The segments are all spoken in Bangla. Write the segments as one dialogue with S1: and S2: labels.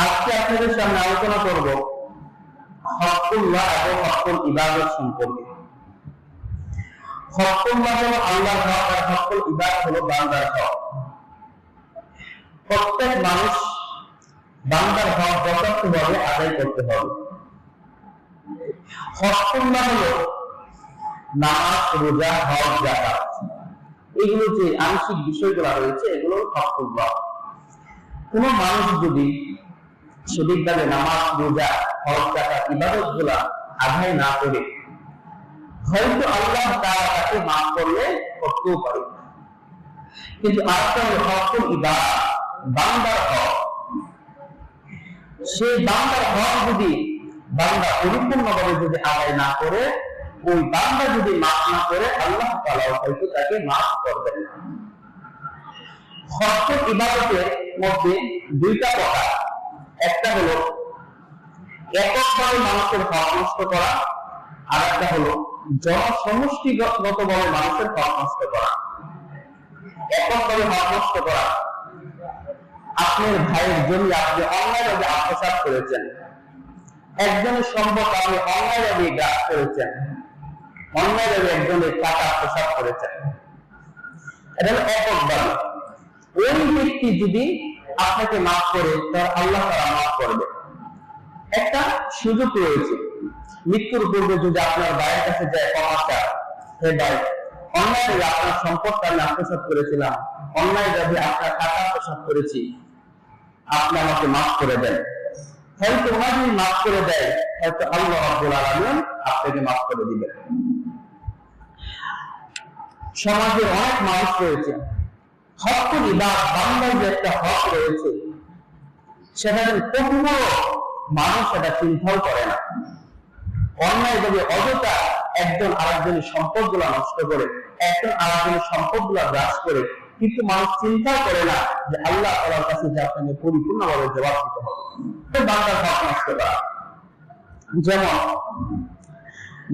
S1: আজকে আপনাদের সামনে আলোচনা করব হকুল্লাহ এবং হকুল ইবাদত সম্পর্কে। হকুল্লাহ হলো আল্লাহর হক আর হকুল ইবাদত হলো বান্দার হক। প্রত্যেক মানুষ বান্দার হক যথার্থভাবে আদায় করতে হবে। হকুল্লাহ হলো নামাজ, রোজা, হজ, যাকাত, এগুলো যে আংশিক বিষয়গুলো রয়েছে এগুলো হকুল্লাহ। কোন মানুষ যদি সঠিকভাবে নামাজ, রোজা, হজ, যাকাত, ইবাদত গুলা আদায় না করে হয়তো আল্লাহ তাআলা তাকে মাফ করতেও পারে, কিন্তু আরেকটা হলো হকুল ইবাদত, বান্দার হক। সেই বান্দার হক যদি বান্দা পরিপূর্ণভাবে যদি আদায় না করে, ওই বান্দা যদি মাফ না করে, আল্লাহ তাআলা হয়তো তাকে মাফ করবেন না। হকুল ইবাদতের মধ্যে দুইটা প্রকার। একটা হলো এককভাবে মানুষের হক নষ্ট করা, আর একটা হলো জনসমষ্টিগতভাবে মানুষের হক নষ্ট করা। এককভাবে হক নষ্ট করা, আপনার ভাইয়ের জমি আপনি অন্যায়ভাবে আত্মসাৎ করেছেন, একজনের সম্পদ আপনি অন্যায়ভাবে গ্রাস করেছেন, অন্যায়ভাবে একজনের টাকা আত্মসাৎ করেছেন, এটা হলো এককভাবে। ওই ব্যক্তি যদি আপনাকে মাফ করে, তাহলে আল্লাহ তাআলা মাফ করবে। একটা সুযোগ রয়েছে, মৃত্যুর পূর্বে যদি আপনার ভাইয়ের কাছে যায় ক্ষমা চায়, হে ভাই, অন্যায়ভাবে আপনার সম্পদটা আমি আত্মসাৎ করেছিলাম, অন্যায়ভাবে আপনার টাকা আত্মসাৎ করেছি, আপনি আমাকে মাফ করে দেন। হয়তো ওরা যদি মাফ করে দেয়, হয়তো আল্লাহ রাব্বুল আলামিন আপনাকে মাফ করে দিবেন। সমাজে অনেক মানুষ রয়েছে, হকুল ইবাদত, বান্দার যে একটা হক রয়েছে, সেটা কখনো মানুষ সেটা চিন্তাও করে না। অন্যায়ভাবে অযথা একজন আরেকজনের সম্পদ গুলা নষ্ট করে, একজন আরেকজনের সম্পদ গুলা গ্রাস করে, কিন্তু মানুষ চিন্তা করে না যে আল্লাহ তাআলার কাছে যে আপনাকে পরিপূর্ণভাবে জবাব দিতে হবে। বান্দার হক নষ্ট করা, যেমন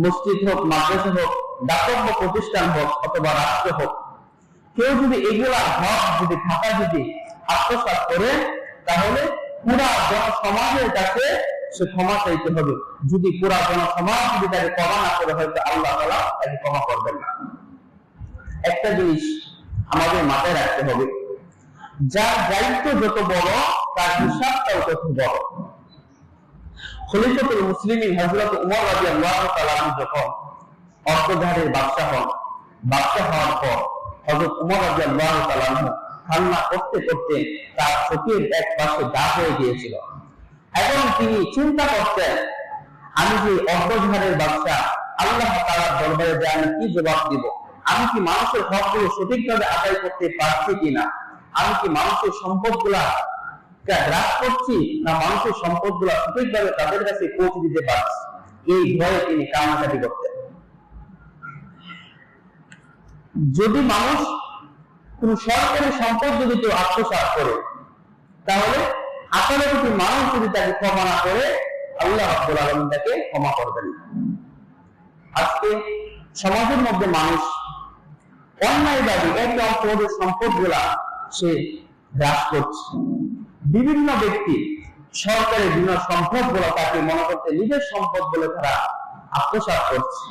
S1: মসজিদ হোক, মাদ্রাসা হোক, দাতব্য প্রতিষ্ঠান হোক, অথবা রাষ্ট্র হোক, কেউ যদি এগুলা হক যদি থাকা যদি আত্মসাৎ করে, তাহলে পুরা জনসমাজের কাছে সে ক্ষমা চাইতে হবে। যদি পুরা জনসমাজ যদি তাকে ক্ষমা না করে, হয়তো আল্লাহ তাআলা তাকে ক্ষমা করবেন না। একটা জিনিস আমাদের মাথায় রাখতে হবে, যার দায়িত্ব যত বড়, তার হিসাবটাও তত বড়। খলিফাতুল মুসলিমিন হযরত ওমর রাদিয়াল্লাহু তাআলা যখন অর্থধারের বাদশা হন, বাদশা হওয়ার পর হযরত ওমর রাদিয়াল্লাহু তাআলা কান্না করতে করতে তার চোখের এক পাশে দাগ হয়ে গিয়েছিল, এবং তিনি চিন্তা করতেন, আমি যে অর্ধধারের বাদশা, আল্লাহ তাআলার দরবারে যে আমি কি জবাব দিব? আমি কি মানুষের হকগুলো সঠিকভাবে আদায় করতে পারছি কিনা? আমি কি মানুষের সম্পদগুলা গ্রাস করছি, না মানুষের সম্পদগুলা সঠিকভাবে তাদের কাছে পৌঁছে দিতে পারছি? এই ভয়ে তিনি কান্নাকাটি করতেন। যদি মানুষ কোন সরকারি সম্পদ যদি কেউ আত্মসাৎ করে, তাহলে আসলে যদি মানুষ যদি তাকে ক্ষমা না করে, আল্লাহ রাব্বুল আলামিন তাকে ক্ষমা করবেন না। আজকে সমাজের মধ্যে মানুষ অন্যায়ভাবে একে অপরের সম্পদগুলা সে গ্রাস করছে। বিভিন্ন ব্যক্তি সরকারের বিভিন্ন সম্পদগুলো তাকে মনে করতে নিজের সম্পদ বলে তারা আত্মসাৎ করছে।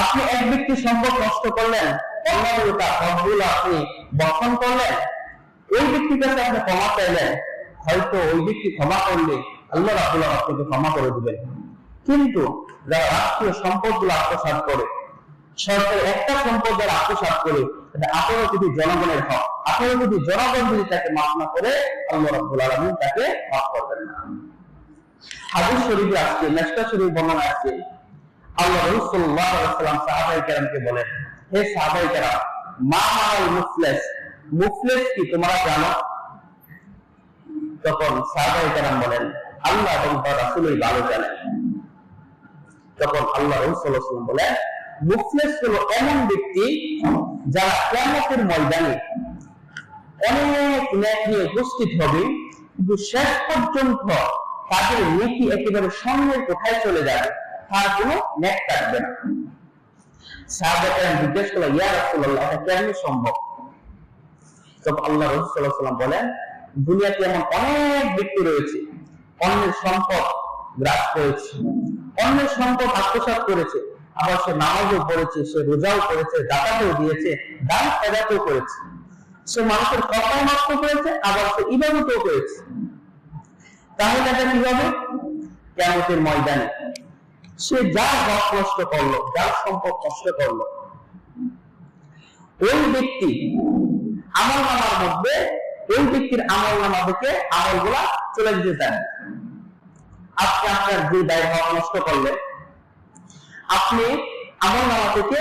S1: আপনি এক ব্যক্তির সম্পদ নষ্ট করলেন, অন্যভাবে তার হকগুলো আপনি বক্ষণ করলেন, ওই ব্যক্তির কাছে আপনি ক্ষমা চাইলেন, হয়তো ওই ব্যক্তি ক্ষমা করলে আল্লাহ রাব্বুল আলামিন আপনাকে ক্ষমা করে দিবেন। কিন্তু যারা রাষ্ট্রীয় সম্পদগুলো আত্মসাৎ করে, সরকারের একটা সম্পদ যারা আত্মসাৎ করে, এটা 18 কোটি জনগণের হক। 18 কোটি জনগণ যদি তাকে মাফ না করে, আল্লাহ রাব্বুল আলামিন তাকে মাফ করবেন না। হাদিস শরীফে আসছে, মিশকাত শরীফ বর্ণনা আছে, আল্লাহ রাসূল সাল্লাল্লাহু আলাইহি ওয়াসাল্লাম সাহাবায়ে কেরামকে বলেন, হে সাহাবায়ে কেরাম, মা মানাল মুফলিস, মুফলিস কি তোমরা জানো? তখন সাহাবায়ে কেরাম বলেন, আল্লাহ এবং তার রাসূলই ভালো জানেন। তখন আল্লাহ রাসূল সাল্লাল্লাহু আলাইহি ওয়াসাল্লাম বলেন, মুফলিস হলো এমন ব্যক্তি যারা কিয়ামতের ময়দানে অনেক নেক নিয়ে উপস্থিত হবে, কিন্তু শেষ পর্যন্ত তাদের নেকি একেবারে সামনের কোঠায় চলে যাবে, তার কোনো নেক থাকবে না। সাহাবায়ে জিজ্ঞেস করলেন, ইয়া রাসূলুল্লাহ, এটা কেমনে সম্ভব? তখন আল্লাহ রাসূল সাল্লাল্লাহু আলাইহি ওয়াসাল্লাম বলেন, দুনিয়াতে এমন অনেক ব্যক্তি রয়েছে অন্যের সম্পদ গ্রাস করেছে, অন্যের সম্পদ আত্মসাৎ করেছে, আবার সে নামাজও পড়েছে, সে রোজাও করেছে, যাকাতও দিয়েছে, দান খয়রাতও করেছে, সে মানুষের কথা নষ্ট করেছে, আবার সে ইবাদতও করেছে। তাহলে এটা কি হবে? কিয়ামতের ময়দানে সে যার হক নষ্ট করলো, যার সম্পদ নষ্ট করলো, ওই ব্যক্তি আমল নামার মধ্যে ওই ব্যক্তির আমল নামা থেকে আমলগুলা চলে যেতে চান। আপনি আপনার যে দায় হক নষ্ট করলেন, আপনি আমল নামা থেকে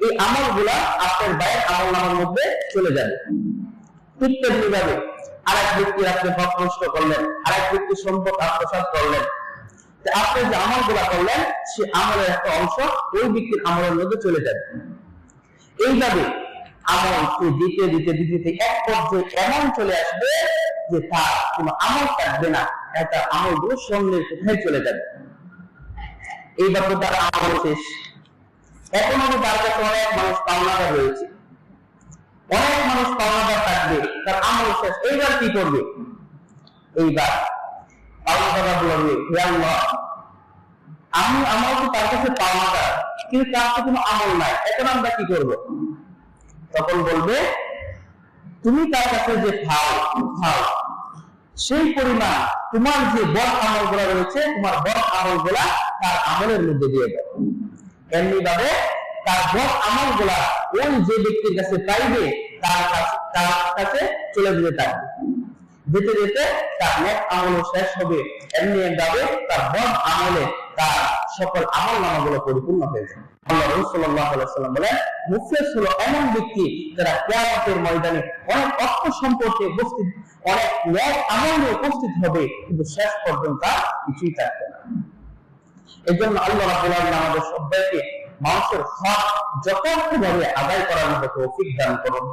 S1: এই আমলগুলা আপনার দায়ের আমল নামার মধ্যে চলে যাবে। ঠিক তেমনি ভাবে আরেক ব্যক্তির আপনি হক নষ্ট করলেন, আরেক ব্যক্তির সম্পদ আত্মসাৎ করলেন, আপনি যে আমলগুলা করলেন সে আমলের একটা অংশ ওই ব্যক্তির আমলের মধ্যে চলে যাবে। এইভাবে আমল দিতে দিতে দিতে এক পর্যায়ে এমন চলে আসবে যে তার কোনো আমল থাকবে না, একটা আমলগুলো সঙ্গের কোথায় চলে যাবে। এইভাবে তার আমল শেষ। এখন তার কাছে অনেক মানুষ পাওনাদার রয়েছে, অনেক মানুষ পাওনাদার থাকবে, তার আমল শেষ। এইবার কি করবে? এইবার পাওনাদার বলবে, হে আল্লাহ, আমি আমার তো তার কাছে পাওনাদার, কিন্তু তার তো কোনো আমল নাই, এখন আমরা কি করবো? তখন বলবে, তুমি তার কাছে যে খাও সেই পরিমাণ তোমার যে বদ আমল গুলা রয়েছে, তোমার বদ আমল গুলা তার আমলের মধ্যে দিয়ে দাও। এমনি ভাবে তার বদ আমল গুলা ওই যে ব্যক্তির কাছে পাইবে তার কাছে চলে যেতে থাকবে। যেতে যেতে তার নেক আমল শেষ হবে। এমনি ভাবে তার বদ আমলে তার সকল আমল নামাগুলো পরিপূর্ণ হয়ে যাবে। আল্লাহ রাসূল সাল্লাল্লাহু আলাইহি ওয়াসাল্লাম বলেন, মুফলিস হলো এমন ব্যক্তি যারা কিয়ামতের ময়দানে অনেক অর্থ সম্পর্কে উপস্থিত, অনেক নেক আমল নিয়ে উপস্থিত হবে, কিন্তু শেষ পর্যন্ত কিছুই থাকবে না। এজন্য আল্লাহ রাব্বুল আলামিন আমাদের সবাইকে মানুষের হক যথার্থভাবে আদায় করার মতো তৌফিক দান করুন।